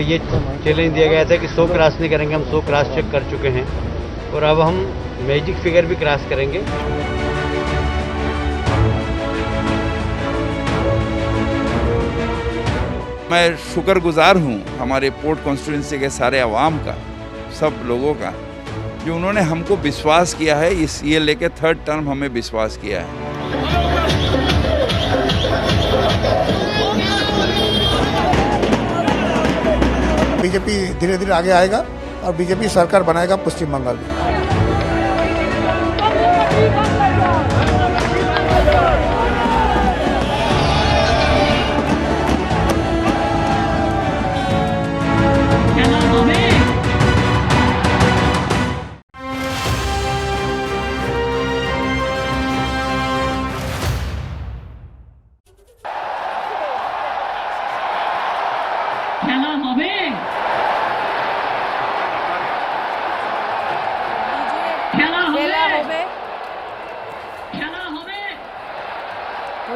ये चैलेंज दिया गया था कि 100 क्रॉस नहीं करेंगे, हम 100 क्रॉस चेक कर चुके हैं और अब हम मैजिक फिगर भी क्रॉस करेंगे। मैं शुक्रगुजार हूँ हमारे पोर्ट कॉन्स्टिट्यूंसी के सारे अवाम का, सब लोगों का, जो उन्होंने हमको विश्वास किया है। इस ये लेके 3rd टर्म हमें विश्वास किया है। बीजेपी धीरे धीरे आगे आएगा और बीजेपी सरकार बनाएगा पश्चिम बंगाल में।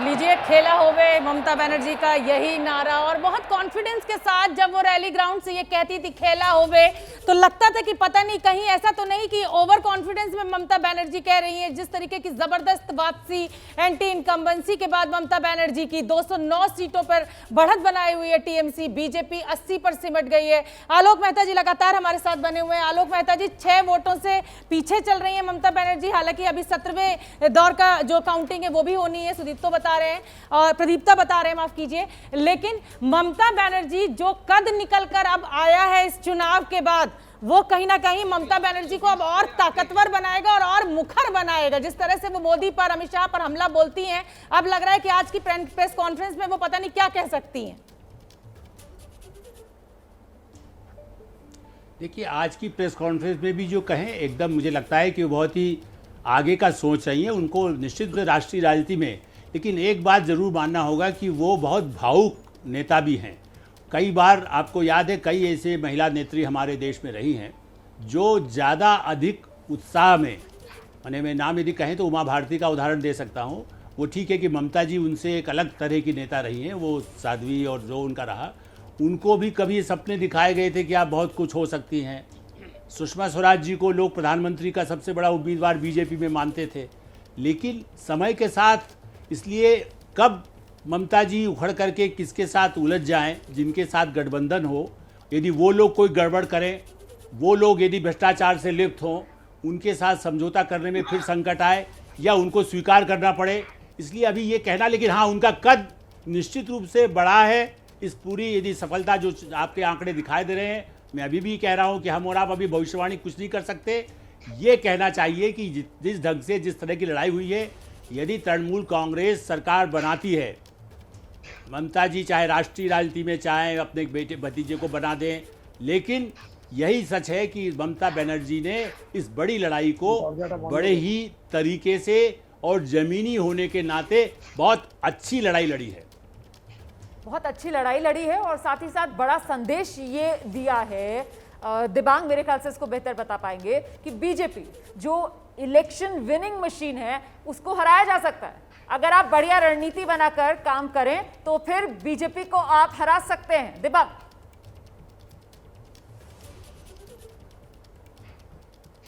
लीजिए खेला होवे ममता बनर्जी का यही नारा, और बहुत कॉन्फिडेंस के साथ जब वो रैली ग्राउंड से ये कहती थी खेला होवे, तो लगता था कि पता नहीं कहीं ऐसा तो नहीं कि ओवर कॉन्फिडेंस में ममता बनर्जी कह रही है। जिस तरीके की जबरदस्त वापसी एंटी इनकम्बेंसी के बाद ममता बनर्जी की 209 सीटों पर बढ़त बनाई हुई है टीएमसी, बीजेपी 80 पर सिमट गई है। आलोक मेहता जी लगातार हमारे साथ बने हुए हैं। आलोक मेहता जी, 6 वोटों से पीछे चल रही है ममता बनर्जी। हालांकि अभी 17वें दौर का जो काउंटिंग है वो भी होनी है, सुदीप तो बता रहे हैं और प्रदीप्ता बता रहे हैं, माफ कीजिए। लेकिन ममता बनर्जी जो कद निकल कर अब आया है इस चुनाव के बाद, वो कहीं ना कहीं ममता बनर्जी को अब और ताकतवर बनाएगा और मुखर बनाएगा। जिस तरह से वो मोदी पर, अमित शाह पर हमला बोलती हैं, अब लग रहा है कि आज की प्रेस कॉन्फ्रेंस में वो पता नहीं क्या कह सकती हैं। देखिए, आज की प्रेस कॉन्फ्रेंस में भी जो कहें, एकदम मुझे लगता है कि वो बहुत ही आगे का सोच रही है। उनको निश्चित रूप से राष्ट्रीय राजनीति में, लेकिन एक बात ज़रूर मानना होगा कि वो बहुत भावुक नेता भी हैं। कई बार आपको याद है, कई ऐसे महिला नेत्री हमारे देश में रही हैं जो ज़्यादा अधिक उत्साह में, माने मैं नाम यदि कहें तो उमा भारती का उदाहरण दे सकता हूँ। वो ठीक है कि ममता जी उनसे एक अलग तरह की नेता रही हैं, वो साध्वी और जो उनका रहा, उनको भी कभी सपने दिखाए गए थे कि आप बहुत कुछ हो सकती हैं। सुषमा स्वराज जी को लोग प्रधानमंत्री का सबसे बड़ा उम्मीदवार बीजेपी में मानते थे, लेकिन समय के साथ, इसलिए कब ममता जी उखड़ करके किसके साथ उलझ जाएं, जिनके साथ गठबंधन हो, यदि वो लोग कोई गड़बड़ करें, वो लोग यदि भ्रष्टाचार से लिप्त हों, उनके साथ समझौता करने में फिर संकट आए या उनको स्वीकार करना पड़े, इसलिए अभी ये कहना। लेकिन हाँ, उनका कद निश्चित रूप से बड़ा है। इस पूरी यदि सफलता जो आपके आंकड़े दिखाई दे रहे हैं, मैं अभी भी कह रहा हूँ कि हम और आप अभी भविष्यवाणी कुछ नहीं कर सकते। ये कहना चाहिए कि जिस ढंग से, जिस तरह की लड़ाई हुई है, यदि तृणमूल कांग्रेस सरकार बनाती है, ममता जी चाहे राष्ट्रीय राजनीति में चाहे अपने बेटे भतीजे को बना दें, लेकिन यही सच है कि ममता बनर्जी ने इस बड़ी लड़ाई को बड़े ही तरीके से और ज़मीनी होने के नाते बहुत अच्छी लड़ाई लड़ी है। बहुत अच्छी लड़ाई लड़ी है और साथ ही साथ बड़ा संदेश ये दिया है। दिबांग मेरे ख्याल से इसको बेहतर बता पाएंगे कि बीजेपी जो इलेक्शन विनिंग मशीन है, उसको हराया जा सकता है। अगर आप बढ़िया रणनीति बनाकर काम करें तो फिर बीजेपी को आप हरा सकते हैं। दिबांग,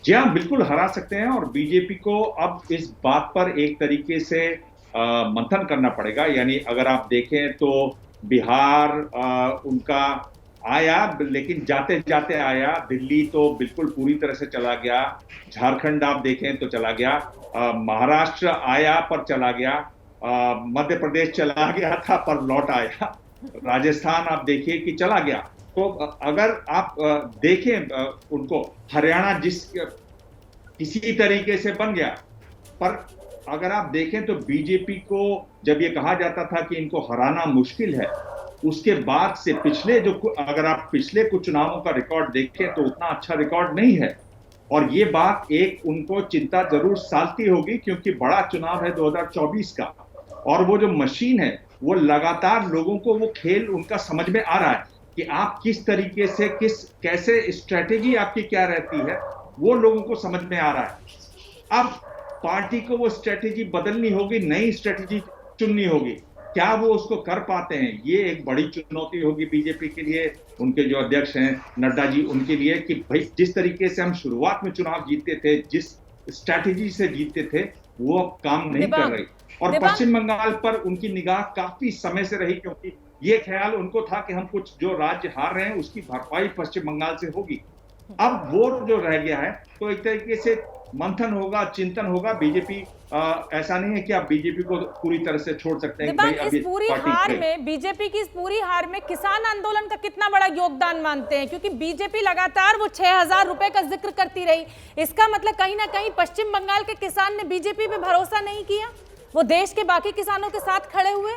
जी हाँ, बिल्कुल हरा सकते हैं। और बीजेपी को अब इस बात पर एक तरीके से मंथन करना पड़ेगा। यानी अगर आप देखें तो बिहार उनका आया, लेकिन जाते जाते आया। दिल्ली तो बिल्कुल पूरी तरह से चला गया। झारखंड आप देखें तो चला गया। महाराष्ट्र आया पर चला गया। मध्य प्रदेश चला गया था पर लौट आया। राजस्थान आप देखिए कि चला गया। तो अगर आप देखें उनको, हरियाणा किसी तरीके से बन गया। पर अगर आप देखें तो बीजेपी को जब ये कहा जाता था कि इनको हराना मुश्किल है, उसके बाद से अगर आप पिछले कुछ चुनावों का रिकॉर्ड देखें तो उतना अच्छा रिकॉर्ड नहीं है। और ये बात एक उनको चिंता जरूर सालती होगी, क्योंकि बड़ा चुनाव है 2024 का, और वो जो मशीन है वो लगातार लोगों को वो खेल उनका समझ में आ रहा है कि आप किस तरीके से, कैसे स्ट्रेटेजी आपकी क्या रहती है, वो लोगों को समझ में आ रहा है। अब पार्टी को वो स्ट्रेटेजी बदलनी होगी, नई स्ट्रेटेजी चुननी होगी। क्या वो उसको कर पाते हैं, ये एक बड़ी चुनौती होगी बीजेपी के लिए, उनके जो अध्यक्ष हैं नड्डा जी, उनके लिए, कि भाई जिस तरीके से हम शुरुआत में चुनाव जीतते थे, जिस स्ट्रैटेजी से जीतते थे, वो अब काम नहीं कर रही। और पश्चिम बंगाल पर उनकी निगाह काफी समय से रही, क्योंकि ये ख्याल उनको था कि हम कुछ जो राज्य हार रहे हैं उसकी भरपाई पश्चिम बंगाल से होगी। अब वो जो रह गया है, तो एक तरीके से मंथन होगा, चिंतन होगा। बीजेपी ऐसा नहीं है कि आप बीजेपी को पूरी तरह से छोड़ सकते हैं। इस पूरी हार में, बीजेपी की इस पूरी हार में किसान आंदोलन का कितना बड़ा योगदान मानते हैं? क्योंकि बीजेपी लगातार वो 6,000 रुपए का जिक्र करती रही, इसका मतलब कहीं ना कहीं पश्चिम बंगाल के किसान ने बीजेपी पे भरोसा नहीं किया, वो देश के बाकी किसानों के साथ खड़े हुए।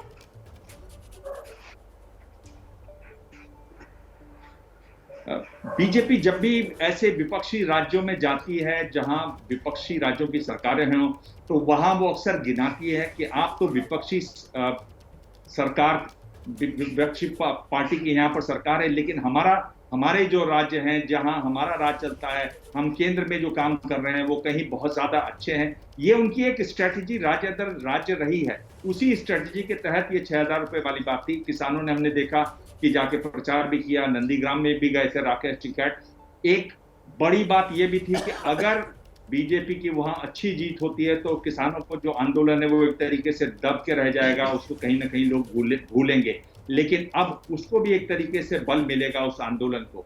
बीजेपी जब भी ऐसे विपक्षी राज्यों में जाती है जहां विपक्षी राज्यों की सरकारें हैं, तो वहां वो अक्सर गिनाती है कि आप तो विपक्षी सरकार, विपक्षी पार्टी की यहाँ पर सरकार है, लेकिन हमारे जो राज्य हैं जहां हमारा राज चलता है, हम केंद्र में जो काम कर रहे हैं वो कहीं बहुत ज्यादा अच्छे हैं। ये उनकी एक स्ट्रेटेजी राज्य दर राज्य रही है। उसी स्ट्रेटेजी के तहत ये 6,000 रुपए वाली बात थी। किसानों ने, हमने देखा कि जाके प्रचार भी किया, नंदीग्राम में भी गए थे राकेश टिकैत। एक बड़ी बात ये भी थी कि अगर बीजेपी की वहां अच्छी जीत होती है तो किसानों को जो आंदोलन है वो एक तरीके से दब के रह जाएगा, उसको कहीं ना कहीं लोग भूलेंगे। लेकिन अब उसको भी एक तरीके से बल मिलेगा उस आंदोलन को।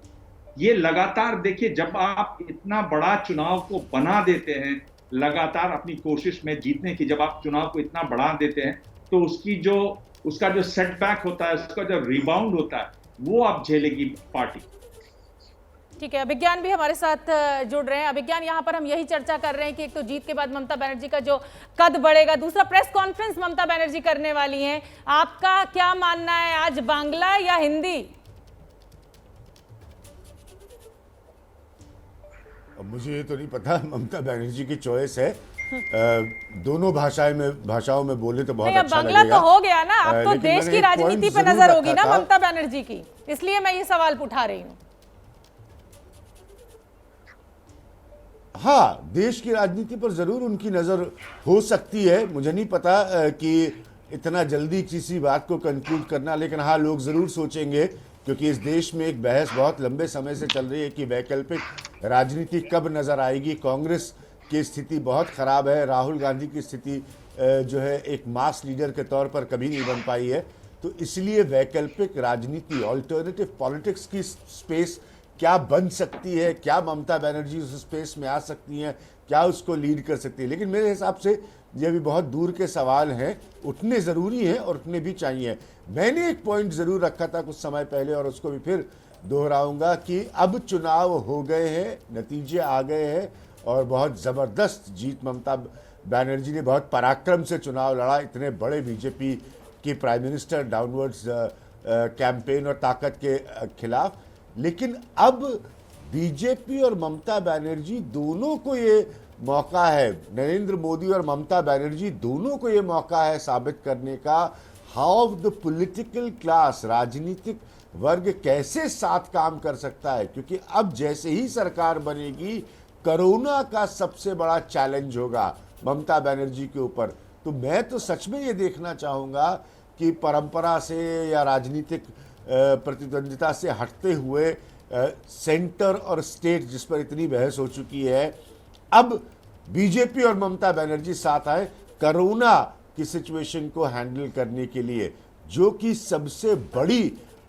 ये लगातार देखिए, जब आप इतना बड़ा चुनाव को बना देते हैं, लगातार अपनी कोशिश में जीतने की, जब आप चुनाव को इतना बढ़ा देते हैं, तो उसका जो सेटबैक होता है, उसका जो रिबाउंड होता है, वो आप झेलेगी पार्टी। ठीक है, अभिज्ञान भी हमारे साथ जुड़ रहे हैं। अभिज्ञान, यहाँ पर हम यही चर्चा कर रहे हैं कि एक तो जीत के बाद ममता बनर्जी का जो कद बढ़ेगा, दूसरा प्रेस कॉन्फ्रेंस ममता बनर्जी करने वाली हैं। आपका क्या मानना है, आज बांग्ला या हिंदी? मुझे ये तो नहीं पता, ममता बनर्जी की चॉइस है। दोनों भाषाओं में बोले तो बहुत अच्छा बांग्ला लगेगा। तो हो गया ना, अब तो देश की राजनीति पर नजर होगी ना ममता बनर्जी की, इसलिए मैं ये सवाल उठा रही हूँ। हाँ, देश की राजनीति पर जरूर उनकी नजर हो सकती है। मुझे नहीं पता कि इतना जल्दी किसी बात को कंक्लूड करना, लेकिन हाँ, लोग जरूर सोचेंगे, क्योंकि इस देश में एक बहस बहुत लंबे समय से चल रही है कि वैकल्पिक राजनीति कब नजर आएगी। कांग्रेस की स्थिति बहुत खराब है, राहुल गांधी की स्थिति जो है एक मास लीडर के तौर पर कभी नहीं बन पाई है। तो इसलिए वैकल्पिक राजनीति, ऑल्टरनेटिव पॉलिटिक्स की स्पेस क्या बन सकती है, क्या ममता बनर्जी उस स्पेस में आ सकती हैं, क्या उसको लीड कर सकती है। लेकिन मेरे हिसाब से ये भी बहुत दूर के सवाल हैं, उठने ज़रूरी हैं और उठने भी चाहिए। मैंने एक पॉइंट ज़रूर रखा था कुछ समय पहले और उसको भी फिर दोहराऊंगा कि अब चुनाव हो गए हैं, नतीजे आ गए हैं और बहुत ज़बरदस्त जीत ममता बनर्जी ने बहुत पराक्रम से चुनाव लड़ा, इतने बड़े बीजेपी की प्राइम मिनिस्टर डाउनवर्ड्स कैंपेन और ताकत के खिलाफ। लेकिन अब बीजेपी और ममता बनर्जी दोनों को ये मौका है, नरेंद्र मोदी और ममता बनर्जी दोनों को ये मौका है साबित करने का हाउ द पॉलिटिकल क्लास, राजनीतिक वर्ग कैसे साथ काम कर सकता है। क्योंकि अब जैसे ही सरकार बनेगी, कोरोना का सबसे बड़ा चैलेंज होगा ममता बनर्जी के ऊपर। तो मैं तो सच में ये देखना चाहूँगा कि परंपरा से या राजनीतिक प्रतिद्वंदिता से हटते हुए सेंटर और स्टेट, जिस पर इतनी बहस हो चुकी है, अब बीजेपी और ममता बनर्जी साथ आए कोरोना की सिचुएशन को हैंडल करने के लिए, जो कि सबसे बड़ी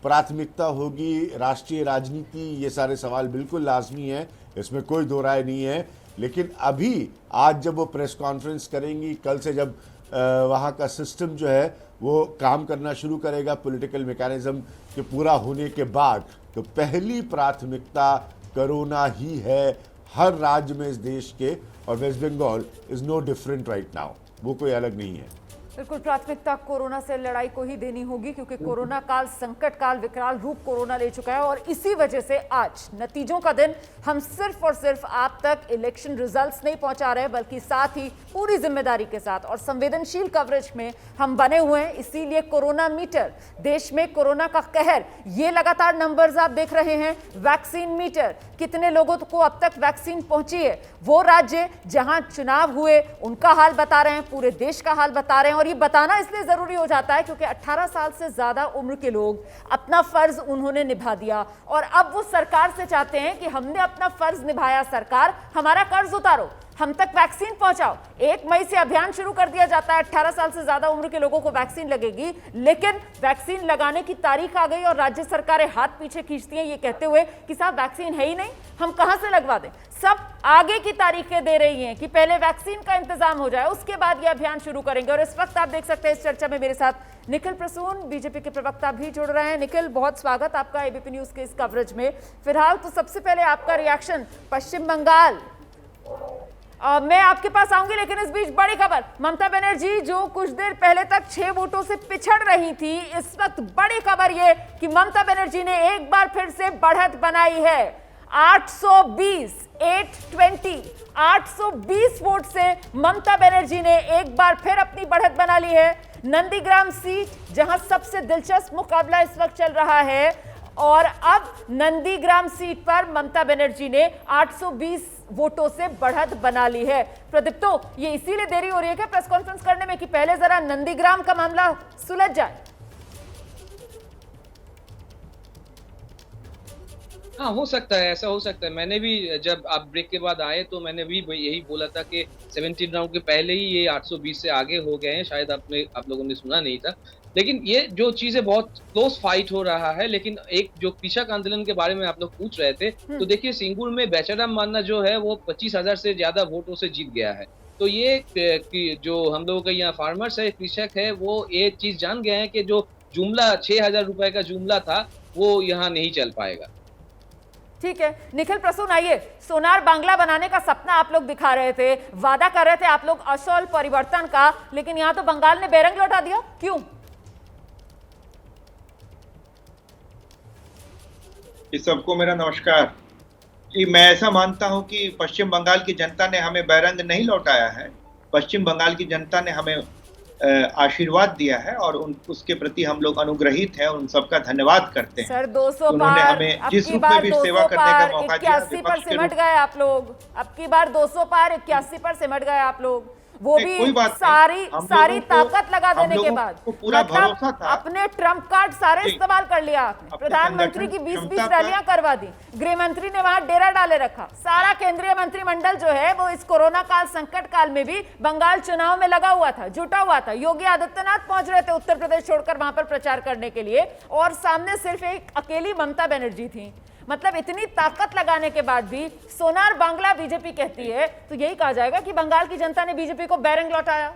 प्राथमिकता होगी। राष्ट्रीय राजनीति, ये सारे सवाल बिल्कुल लाजमी हैं, इसमें कोई दो राय नहीं है। लेकिन अभी आज जब वो प्रेस कॉन्फ्रेंस करेंगी, कल से जब वहाँ का सिस्टम जो है वो काम करना शुरू करेगा पॉलिटिकल मैकेनिज्म के पूरा होने के बाद, तो पहली प्राथमिकता कोरोना ही है हर राज्य में इस देश के, और West Bengal is no different right now, वो कोई अलग नहीं है। बिल्कुल, प्राथमिकता कोरोना से लड़ाई को ही देनी होगी, क्योंकि कोरोना काल संकट काल विकराल रूप कोरोना ले चुका है। और इसी वजह से आज नतीजों का दिन हम सिर्फ और सिर्फ आप तक इलेक्शन रिजल्ट्स नहीं पहुंचा रहे, बल्कि साथ ही पूरी जिम्मेदारी के साथ और संवेदनशील कवरेज में हम बने हुए हैं। इसीलिए कोरोना मीटर, देश में कोरोना का कहर, ये लगातार नंबर्स आप देख रहे हैं। वैक्सीन मीटर, कितने लोगों को अब तक वैक्सीन पहुंची है। वो राज्य जहां चुनाव हुए उनका हाल बता रहे हैं, पूरे देश का हाल बता रहे हैं। और ये बताना इसलिए जरूरी हो जाता है क्योंकि 18 साल से ज्यादा उम्र के लोग अपना फर्ज उन्होंने निभा दिया और अब वो सरकार से चाहते हैं कि हमने अपना फर्ज निभाया, सरकार हमारा कर्ज उतारो, हम तक वैक्सीन पहुंचाओ। 1 मई से अभियान शुरू कर दिया जाता है, 18 साल से ज्यादा उम्र के लोगों को वैक्सीन लगेगी, लेकिन वैक्सीन लगाने की तारीख आ गई और राज्य सरकारें हाथ पीछे खींचती हैं ये कहते हुए कि साहब वैक्सीन है ही नहीं, हम कहां से लगवा दें। सब आगे की तारीखें दे रही हैं कि पहले वैक्सीन का इंतजाम हो जाए, उसके बाद ये अभियान शुरू करेंगे। और इस वक्त आप देख सकते हैं इस चर्चा में मेरे साथ निखिल प्रसून बीजेपी के प्रवक्ता भी जुड़ रहे हैं। निखिल, बहुत स्वागत आपका एबीपी न्यूज के इस कवरेज में। फिलहाल तो सबसे पहले आपका रिएक्शन पश्चिम बंगाल, मैं आपके पास आऊंगी, लेकिन इस बीच बड़ी खबर, ममता बनर्जी जो कुछ देर पहले तक 6 वोटों से पिछड़ रही थी, इस वक्त बड़ी खबर यह कि ममता बनर्जी ने एक बार फिर से बढ़त बनाई है। 820 वोट से ममता बनर्जी ने एक बार फिर अपनी बढ़त बना ली है। नंदीग्राम सीट जहां सबसे दिलचस्प मुकाबला इस वक्त चल रहा है और अब नंदीग्राम सीट पर ममता बनर्जी ने 820 वोटों से बढ़त बना ली है। प्रदीप्तो, ये इसीलिए देरी हो रही है क्या प्रेस कॉन्फ्रेंस करने में कि पहले जरा नंदीग्राम का मामला सुलझ जाए? हाँ, हो सकता है, ऐसा हो सकता है। मैंने भी जब आप ब्रेक के बाद आए तो मैंने भी यही बोला था कि 17 राउंड के पहले ही ये 820 से आगे हो गए हैं। शायद आप लोगों ने सुना नहीं था, लेकिन ये जो चीजें बहुत क्लोज फाइट हो रहा है। लेकिन एक जो कृषक आंदोलन के बारे में आप लोग पूछ रहे थे, तो देखिए सिंगुर में बेचाराम मान्ना जो है वो 25,000 से ज्यादा वोटों से जीत गया है। तो ये जो हम लोगों का यहाँ फार्मर्स है, कृषक है, वो ये चीज जान गए हैं कि जो जुमला 6,000 रुपए का जुमला था वो यहाँ नहीं चल पाएगा। ठीक है निखिल प्रसून, आइए, सोनार बांग्ला बनाने का सपना आप लोग दिखा रहे थे, वादा कर रहे थे आप लोग असौल परिवर्तन का, लेकिन यहाँ तो बंगाल ने बेरंग लौटा दिया, क्यों? इस सबको मेरा नमस्कार कि मैं ऐसा मानता हूं कि पश्चिम बंगाल की जनता ने हमें बैरंग नहीं लौटाया है। पश्चिम बंगाल की जनता ने हमें आशीर्वाद दिया है और उसके प्रति हम लोग अनुग्रहित हैं, उन सबका धन्यवाद करते हैं। सर 200 उन्होंने पार, हमें जिस रूप में भी सेवा करने का मौका दिया, 81 पर सिमट गए आप लोग। अब की बार 200 पार 81 पर सिमट गए आप लोग, वो भी सारी ताकत लगा देने के बाद। पूरा भरोसा था, अपने ट्रम्प कार्ड सारे इस्तेमाल कर लिया आपने। प्रधानमंत्री की 20-20 रैलियां करवा दी, गृह मंत्री ने वहां डेरा डाले रखा, सारा केंद्रीय मंत्रिमंडल जो है वो इस कोरोना काल संकट काल में भी बंगाल चुनाव में लगा हुआ था, जुटा हुआ था। योगी आदित्यनाथ पहुंच रहे थे उत्तर प्रदेश छोड़कर वहां पर प्रचार करने के लिए और सामने सिर्फ एक अकेली ममता बनर्जी थी। मतलब इतनी ताकत लगाने के बाद भी सोनार बांग्ला बीजेपी कहती है, तो यही कहा जाएगा कि बंगाल की जनता ने बीजेपी को बैरंग लौटाया।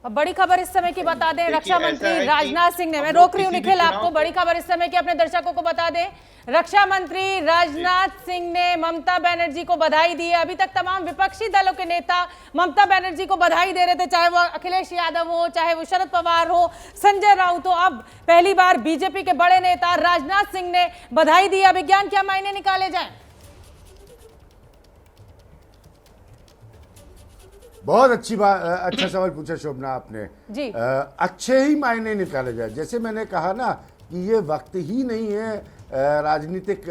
अब बड़ी खबर इस समय की बता दें, रक्षा मंत्री राजनाथ सिंह ने, मैं रोक रही हूं निखिल आपको, बड़ी खबर इस समय की अपने दर्शकों को बता दें, रक्षा मंत्री राजनाथ सिंह ने ममता बनर्जी को बधाई दी है। अभी तक तमाम विपक्षी दलों के नेता ममता बनर्जी को बधाई दे रहे थे, चाहे वो अखिलेश यादव हो, चाहे वो शरद पवार हो, संजय राउत हो। अब पहली बार बीजेपी के बड़े नेता राजनाथ सिंह ने बधाई दी। अभिज्ञान क्या मायने निकाले जाए? बहुत अच्छी बात, अच्छा सवाल पूछा शोभना आपने जी। अच्छे ही मायने निकाले जाए। जैसे मैंने कहा ना कि ये वक्त ही नहीं है राजनीतिक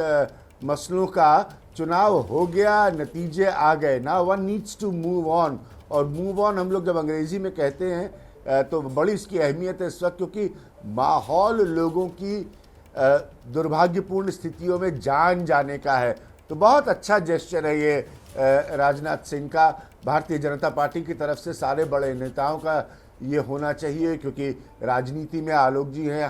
मसलों का, चुनाव हो गया, नतीजे आ गए, ना one needs to move on. और मूव ऑन हम लोग जब अंग्रेजी में कहते हैं तो बड़ी इसकी अहमियत है इस वक्त, क्योंकि माहौल लोगों की दुर्भाग्यपूर्ण स्थितियों में जान जाने का है। तो बहुत अच्छा जेस्चर है ये राजनाथ सिंह का। भारतीय जनता पार्टी की तरफ से सारे बड़े नेताओं का ये होना चाहिए, क्योंकि राजनीति में आलोक जी हैं,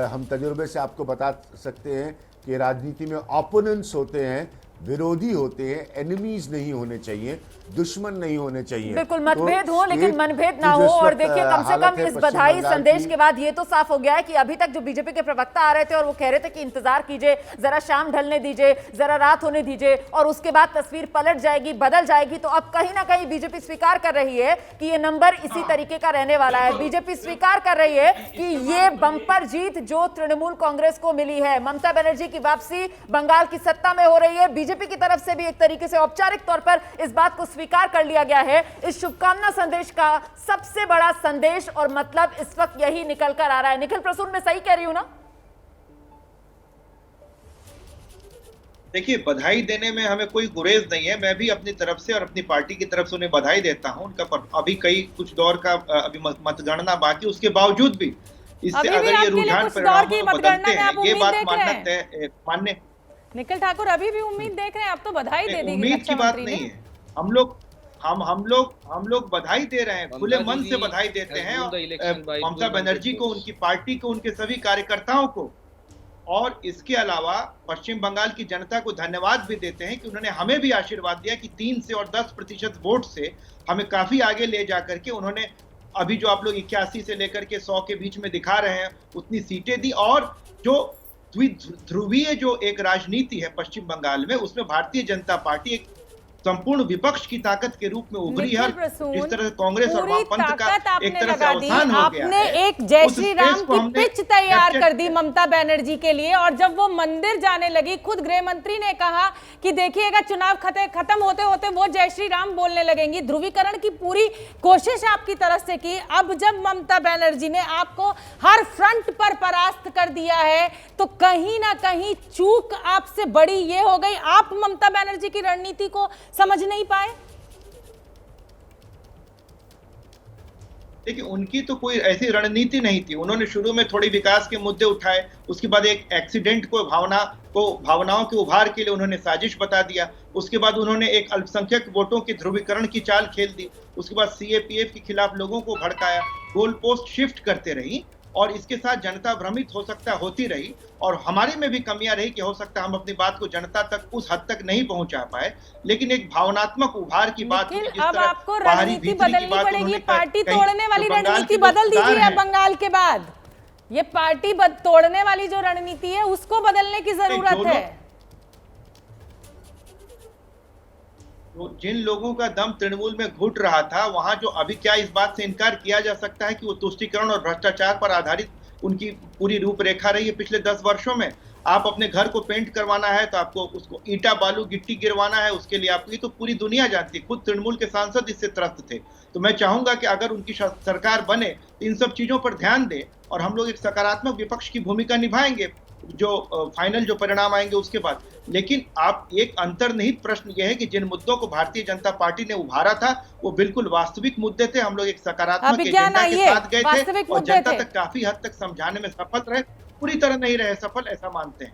हम तजुर्बे से आपको बता सकते हैं कि राजनीति में ओपोनेंट्स होते हैं, विरोधी होते हैं, एनिमीज नहीं होने चाहिए, दुश्मन नहीं होने चाहिए। बिल्कुल मतभेद हो लेकिन मनभेद ना हो। और देखिए कम से कम इस बधाई संदेश के बाद ये तो साफ हो गया है कि अभी तक जो बीजेपी के प्रवक्ता आ रहे थे और वो कह रहे थे कि इंतजार कीजिए, जरा शाम ढलने दीजिए, जरा रात होने दीजिए और उसके बाद तस्वीर पलट जाएगी, बदल जाएगी। तो अब कहीं ना कहीं बीजेपी स्वीकार कर रही है कि ये नंबर इसी तरीके का रहने वाला है। बीजेपी स्वीकार कर रही है कि ये बंपर जीत जो तृणमूल कांग्रेस को मिली है, ममता बनर्जी की वापसी बंगाल की सत्ता में हो रही है, बीजेपी की तरफ से भी एक तरीके से औपचारिक तौर पर इस बात को स्वीकार कर लिया गया है। इस शुभकामना संदेश का सबसे बड़ा संदेश और मतलब इस वक्त यही निकल कर आ रहा है। निखिल प्रसून, मैं सही कह रही हूं ना? देखिए, बधाई देने में हमें कोई गुरेज नहीं है। मैं भी अपनी तरफ से और अपनी पार्टी की तरफ से उन्हें बधाई देता हूं। उनका अभी कुछ दौर का अभी मतगणना बाकी, उसके बावजूद भी इससे अगर ये रुझान परिणामों में बदलते हैं, ये बात मानने निखिल ठाकुर अभी भी उम्मीद देख रहे हैं, आप तो बधाई दे दी। उम्मीद की बात नहीं है। हम लोग बधाई दे रहे हैं, खुले मन से बधाई देते हैं ममता बनर्जी को, उनकी पार्टी को, उनके सभी कार्यकर्ताओं को, और इसके अलावा पश्चिम बंगाल की जनता को धन्यवाद भी देते हैं कि उन्होंने हमें भी आशीर्वाद दिया कि 3 से और 10% वोट से हमें काफी आगे ले जाकर के उन्होंने अभी जो आप लोग 81 से लेकर के 100 के बीच में दिखा रहे हैं उतनी सीटें दी। और जो ध्रुवीय जो एक राजनीति है पश्चिम बंगाल में, उसमें भारतीय जनता पार्टी एक संपूर्ण विपक्ष की ताकत के रूप में उभरी है। जिस तरह से कांग्रेस और वामपंथ का एक तरह से अवसान हो गया आपने है। एक जय श्री राम की पिच तैयार कर दी ममता बनर्जी के लिए, और जब वो मंदिर जाने लगी, खुद गृह मंत्री ने कहा कि देखिएगा चुनाव खत्म होते होते वो जय श्री राम बोलने लगेंगी। ध्रुवीकरण की पूरी कोशिश आपकी तरफ से की। अब जब ममता बनर्जी ने आपको हर फ्रंट पर परास्त कर दिया है, तो कहीं ना कहीं चूक आपसे बड़ी ये हो गई, आप ममता बनर्जी की रणनीति को समझ नहीं पाए। देखिए, उनकी तो कोई ऐसी रणनीति नहीं थी। उन्होंने शुरू में थोड़ी विकास के मुद्दे उठाए, उसके बाद एक एक्सीडेंट को भावनाओं के उभार के लिए उन्होंने साजिश बता दिया। उसके बाद उन्होंने एक अल्पसंख्यक वोटों की ध्रुवीकरण की चाल खेल दी। उसके बाद सीएपीएफ के खिलाफ लोगों को भड़काया, गोल पोस्ट शिफ्ट करते रही, और इसके साथ जनता भ्रमित होती रही, और हमारे में भी कमियां रही कि हो सकता है हम अपनी बात को जनता तक उस हद तक नहीं पहुंचा पाए। लेकिन एक भावनात्मक उभार की बात, अब आपको रणनीति बदलनी पड़ेगी। पार्टी तोड़ने वाली रणनीति बदल दीजिए अब बंगाल के बाद। ये पार्टी तोड़ने वाली जो रणनीति है उसको बदलने की जरूरत है। तो जिन लोगों का दम तृणमूल में घुट रहा था, वहां जो अभी क्या इस बात से इनकार किया जा सकता है कि वो तुष्टीकरण और भ्रष्टाचार पर आधारित उनकी पूरी रूपरेखा रही है पिछले 10 वर्षों में। आप अपने घर को पेंट करवाना है तो आपको उसको ईंटा बालू गिट्टी गिरवाना है, उसके लिए आपको, ये तो पूरी दुनिया जानती है। खुद तृणमूल के सांसद इससे त्रस्त थे। तो मैं चाहूंगा कि अगर उनकी सरकार बने तो इन सब चीजों पर ध्यान दे, और हम लोग एक सकारात्मक विपक्ष की भूमिका निभाएंगे जो फाइनल जो परिणाम आएंगे उसके बाद। लेकिन आप एक अंतर्निहित प्रश्न यह है कि जिन मुद्दों को भारतीय जनता पार्टी ने उभारा था वो बिल्कुल वास्तविक मुद्दे थे। हम लोग एक सकारात्मक एजेंडा के साथ गए थे और जनता तक काफी हद तक समझाने में सफल रहे। पूरी तरह नहीं रहे सफल, ऐसा मानते हैं।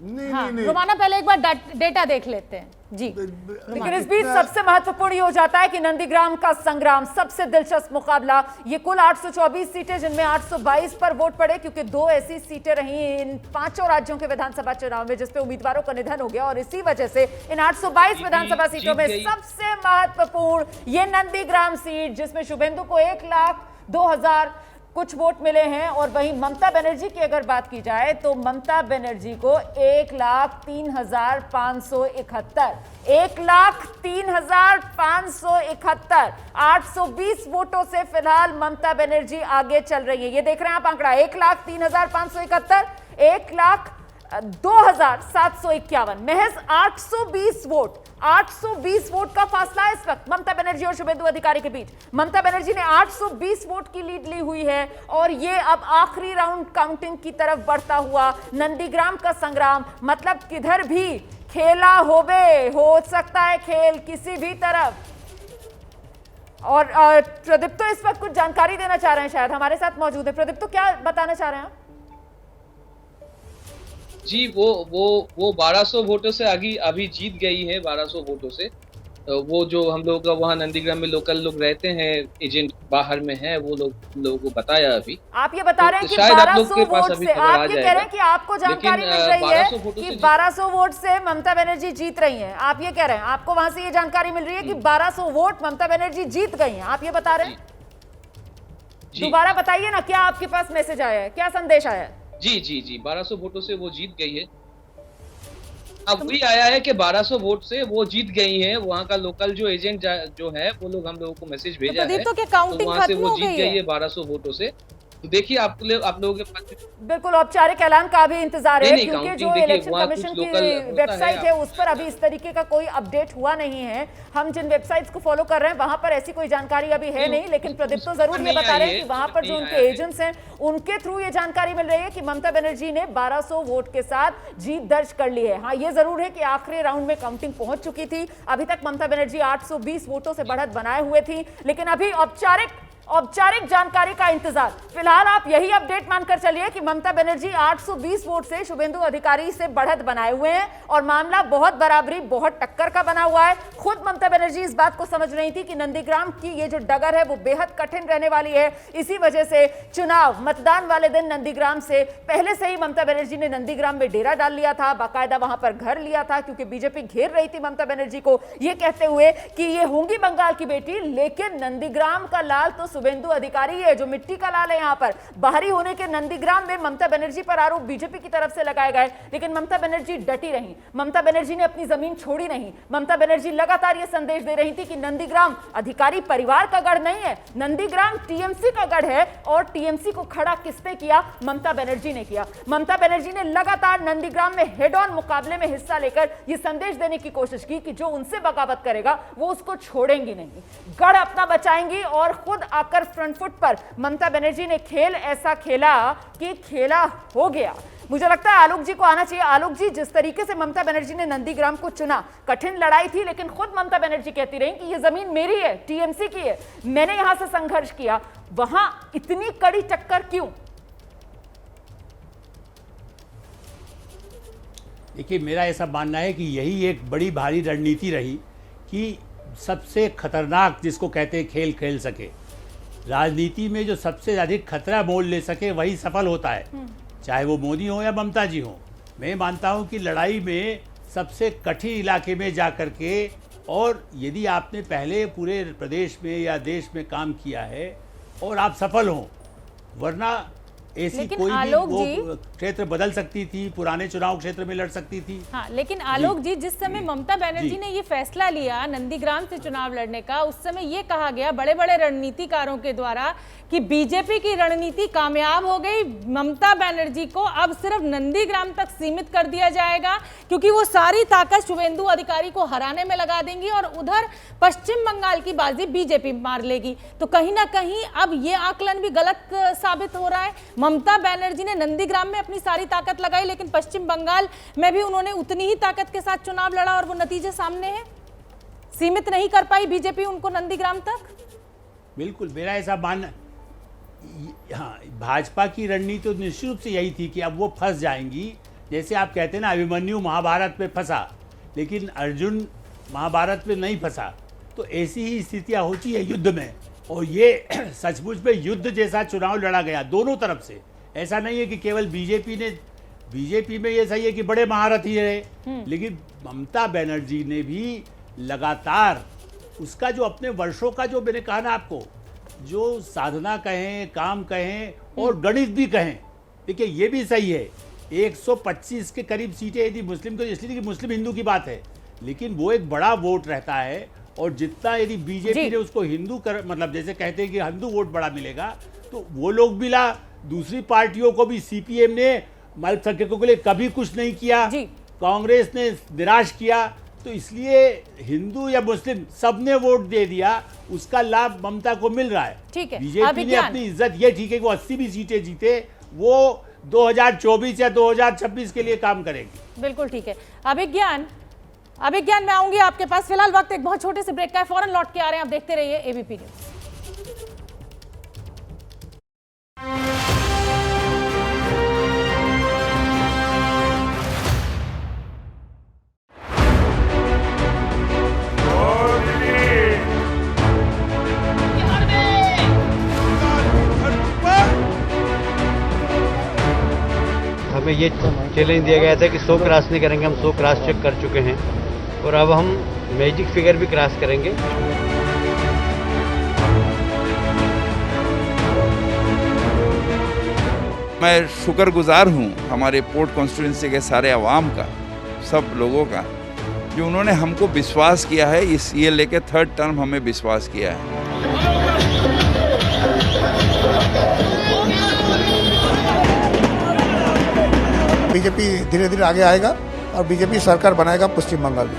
नहीं। रोमाना, पहले एक बार डेटा देख लेते हैं जी। लेकिन इस बीच सबसे महत्वपूर्ण ये हो जाता है कि नंदीग्राम का संग्राम, सबसे दिलचस्प मुकाबला, ये कुल 824 सीटें जिनमें 822 पर वोट पड़े, क्योंकि 2 ऐसी सीटें रही इन 5 राज्यों के विधानसभा चुनाव में जिसपे उम्मीदवारों का निधन हो गया, और इसी वजह से इन 822 विधानसभा सीटों में सबसे महत्वपूर्ण ये नंदीग्राम सीट, जिसमें शुभेंदु को 1,02,000 कुछ वोट मिले हैं। और वहीं ममता बनर्जी की अगर बात की जाए तो ममता बनर्जी को 1,03,571 1,03,571 820 वोटों से फिलहाल ममता बनर्जी आगे चल रही है। ये देख रहे हैं आप आंकड़ा, 1,03,571 1,02,751, महज 820 वोट का फासला है इस वक्त ममता बनर्जी और शुभेंदु अधिकारी के बीच। ममता बनर्जी ने 820 वोट की लीड ली हुई है, और ये अब आखिरी राउंड काउंटिंग की तरफ बढ़ता हुआ नंदीग्राम का संग्राम, मतलब किधर भी खेला हो सकता है खेल किसी भी तरफ। और प्रदीप तो इस वक्त कुछ जानकारी देना चाह रहे हैं, शायद हमारे साथ मौजूद है। प्रदीप, तो क्या बताना चाह रहे हैं आप? जी, वो 1200 वोटों से अभी जीत गई है। 1200 वोटों से वो जो हम लोग का वहाँ नंदीग्राम में लोकल लोग रहते हैं, एजेंट बाहर में है, वो लोगों को बताया अभी। आप ये बता रहे हैं कि 1200 वोट से, आप ये कह रहे हैं कि आपको जानकारी मिल रही है कि 1200 वोट से ममता बनर्जी जीत रही हैं। आप ये कह रहे हैं, आपको वहां से ये जानकारी मिल रही है कि 1200 वोट ममता बनर्जी जीत गई हैं, आप ये बता रहे हैं? दोबारा बताइए ना, क्या आपके पास मैसेज आया है, क्या संदेश आया है? जी 1200 वोटों से वो जीत गई है। अब वही आया है कि 1200 वोट से वो जीत गई है। वहाँ का लोकल जो एजेंट जो है वो लोग हम लोगों को मैसेज भेजा है, तो वहाँ से वो जीत गई है 1200 वोटों से। देखिए आप लोगों के पास बिल्कुल औपचारिक ऐलान का भी इंतजार है, नहीं, क्योंकि काउंटिंग जो देखिए, इलेक्शन वहाँ कमीशन कुछ की लोकल होता वेबसाइट है, है उस पर अभी इस तरीके का कोई अपडेट हुआ नहीं है। हम जिन वेबसाइट्स को फॉलो कर रहे हैं वहां पर ऐसी कोई जानकारी अभी है नहीं, लेकिन प्रदीप तो जरूर ये बता रहे हैं कि वहां पर जो उनके एजेंट्स हैं उनके थ्रू ये जानकारी मिल रही है कि ममता बनर्जी ने 1200 वोट के साथ जीत दर्ज कर ली है। हाँ, ये जरूर है कि आखिरी राउंड में काउंटिंग पहुंच चुकी थी। अभी तक ममता बनर्जी 820 वोटों से बढ़त बनाए हुए थी, लेकिन अभी औपचारिक जानकारी का इंतजार। फिलहाल आप यही अपडेट मानकर चलिए कि ममता बनर्जी 820 वोट से शुभेंदु अधिकारी से बढ़त बनाए हुए हैं और मामला बहुत बराबरी, बहुत टक्कर का बना हुआ है। खुद ममता बनर्जी इस बात को समझ रही थी कि नंदीग्राम की ये जो डगर है वो बेहद कठिन रहने वाली है। इसी वजह से चुनाव मतदान वाले दिन नंदीग्राम से पहले से ही ममता बनर्जी ने नंदीग्राम में डेरा डाल लिया था, बाकायदा वहां पर घर लिया था, क्योंकि बीजेपी घेर रही थी ममता बनर्जी को, ये कहते हुए कि ये होंगी बंगाल की बेटी, लेकिन नंदीग्राम का लाल तो शुभेंदु अधिकारी है, जो मिट्टी का लाल है। यहां पर बाहरी होने के नंदीग्राम में ममता बनर्जी पर आरोप बीजेपी की तरफ से लगाए गए, लेकिन ममता बनर्जी डटी रही। ममता बनर्जी ने अपनी जमीन छोड़ी नहीं। ममता बनर्जी लगातार यह संदेश दे रही थी कि नंदीग्राम अधिकारी परिवार का गढ़ नहीं है, नंदीग्राम टीएमसी का गढ़ है, और टीएमसी को खड़ा किसने किया? ममता बनर्जी ने किया। ममता बनर्जी ने लगातार नंदीग्राम में हेड ऑन मुकाबले में हिस्सा लेकर यह संदेश देने की कोशिश की कि जो उनसे बगावत करेगा वो उसको छोड़ेंगी नहीं, गढ़ अपना बचाएंगी। और खुद आकर फ्रंट फुट पर ममता बनर्जी ने खेल ऐसा खेला कि खेला हो गया। मुझे लगता है आलोक जी को आना चाहिए। आलोक जी, जिस तरीके से ममता बनर्जी ने नंदीग्राम को चुना, कठिन लड़ाई थी, लेकिन खुद ममता बनर्जी कहती रही कि ये जमीन मेरी है, टीएमसी की है, मैंने यहां से संघर्ष किया। वहां इतनी कड़ी टक्कर क्यों? देखिए, मेरा ऐसा मानना है कि यही एक बड़ी भारी रणनीति रही कि सबसे खतरनाक, जिसको कहते हैं खेल खेल सके, राजनीति में जो सबसे अधिक खतरा मोल ले सके वही सफल होता है, चाहे वो मोदी हो या ममता जी हो। मैं मानता हूं कि लड़ाई में सबसे कठिन इलाके में जा कर के, और यदि आपने पहले पूरे प्रदेश में या देश में काम किया है और आप सफल हों, वरना ऐसी कोई भी वो क्षेत्र बदल सकती थी, पुराने चुनाव क्षेत्र में लड़ सकती थी। हाँ, लेकिन आलोक जी, जिस समय ममता बनर्जी ने ये फैसला लिया नंदीग्राम से चुनाव लड़ने का, उस समय ये कहा गया बड़े बड़े रणनीतिकारों के द्वारा कि बीजेपी की रणनीति कामयाब हो गई, ममता बनर्जी को अब सिर्फ नंदीग्राम तक सीमित कर दिया जाएगा, क्योंकि वो सारी ताकत शुभेंदु अधिकारी को हराने में लगा देंगी और उधर पश्चिम बंगाल की बाजी बीजेपी मार लेगी। तो कहीं ना कहीं अब ये आकलन भी गलत साबित हो रहा है। ममता बनर्जी ने नंदीग्राम में अपनी सारी ताकत लगाई, लेकिन पश्चिम बंगाल में भी उन्होंने उतनी ही ताकत के साथ चुनाव लड़ा और वो नतीजे सामने हैं। सीमित नहीं कर पाई बीजेपी उनको नंदीग्राम तक। बिल्कुल, मेरा ऐसा मानना, हाँ, भाजपा की रणनीति तो निश्चित रूप से यही थी कि अब वो फंस जाएंगी। जैसे आप कहते हैं ना, अभिमन्यु महाभारत में फंसा लेकिन अर्जुन महाभारत में नहीं फंसा, तो ऐसी ही स्थितियाँ होती है युद्ध में। और ये सचमुच में युद्ध जैसा चुनाव लड़ा गया दोनों तरफ से। ऐसा नहीं है कि केवल बीजेपी में ये सही है कि बड़े महारथी रहे, लेकिन ममता बनर्जी ने भी लगातार उसका जो अपने वर्षों का, जो मैंने कहा ना आपको, जो साधना कहें, काम कहें और गणित भी कहें, देखिए ये भी सही है। 125 के करीब सीटें यदि मुस्लिम को, इसलिए कि मुस्लिम हिंदू की बात है, लेकिन वो एक बड़ा वोट रहता है। और जितना यदि बीजेपी ने उसको हिंदू कर, मतलब जैसे कहते हैं कि हिंदू वोट बड़ा मिलेगा, तो वो लोग मिला। दूसरी पार्टियों को भी, सीपीएम ने अल्पसंख्यकों के लिए कभी कुछ नहीं किया, कांग्रेस ने निराश किया, तो इसलिए हिंदू या मुस्लिम सबने वोट दे दिया, उसका लाभ ममता को मिल रहा है। ठीक है, बीजेपी ने अपनी इज्जत, ये ठीक है कि वो 80 भी सीटें जीते, वो 2024 या 2026 के लिए काम करेगी। बिल्कुल ठीक है। अभिज्ञान मैं आऊंगी आपके पास। फिलहाल वक्त एक बहुत छोटे से ब्रेक का है, फौरन लौट के आ रहे हैं। आप देखते रहिए एबीपी न्यूज। हमें ये चैलेंज दिया गया था कि 100 क्रॉस नहीं करेंगे, हम 100 क्रॉस चेक कर चुके हैं और अब हम मैजिक फिगर भी क्रॉस करेंगे। मैं शुक्रगुजार हूँ हमारे पोर्ट कॉन्स्टिट्यूंसी के सारे अवाम का, सब लोगों का, जो उन्होंने हमको विश्वास किया है। इस ये लेके 3rd टर्म हमें विश्वास किया है। बीजेपी धीरे धीरे आगे आएगा और बीजेपी सरकार बनाएगा पश्चिम बंगाल में।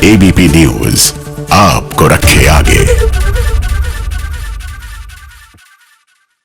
एबीपी न्यूज आपको रखे आगे।